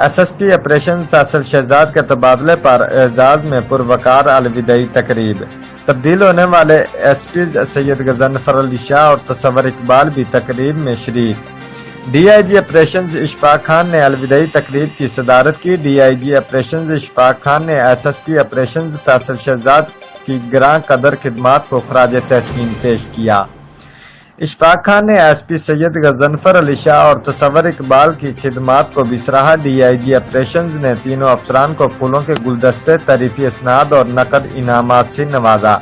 S S P operations Faisal Shahzad کے تبادلے پر اعزاز میں پروقار الوداعی تقریب۔ تبدیل ہونے والے ایس پیز سید غضنفر علی شاہ اور تصور اقبال بھی تقریب میں شریک۔ D I G operations Ashfaq Khan نے الوداعی تقریب کی صدارت کی۔ D I G operations Ashfaq Khan نے S S P operations Faisal Shahzad کی گراں قدر خدمات کو خراج تحسین پیش کیا۔ اشفاق خان نے ایس پی سید غضنفر علی شاہ اور تصور اقبال کی خدمات کو بھی سراہا۔ ڈی آئی جی آپریشنز نے تینوں افسران کو پھولوں کے گلدستے، تعریفی اسناد اور نقد انعامات سے نوازا۔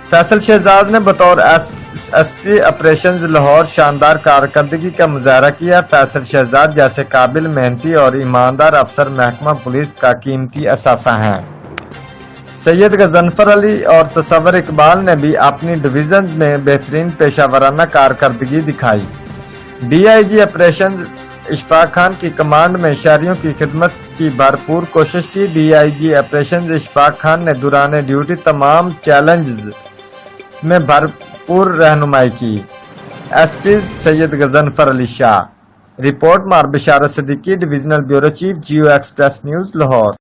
فیصل شہزاد نے بطور ایس پی آپریشنز لاہور شاندار کارکردگی کا مظاہرہ کیا۔ فیصل شہزاد جیسے قابل، محنتی اور ایماندار افسر محکمہ پولیس کا قیمتی اثاثہ ہیں۔ سید غضنفر علی اور تصور اقبال نے بھی اپنی ڈویژن میں بہترین پیشہ ورانہ کارکردگی دکھائی۔ D I G operations Ashfaq Khan کی کمانڈ میں شہریوں کی خدمت کی بھرپور کوشش کی۔ D I G operations Ashfaq Khan نے دوران ڈیوٹی تمام چیلنجز میں بھرپور رہنمائی کی۔ S P Syed Ghazanfar Ali Shah. Report مار Basharat Siddiqui, divisional bureau chief, Geo Express News, Lahore.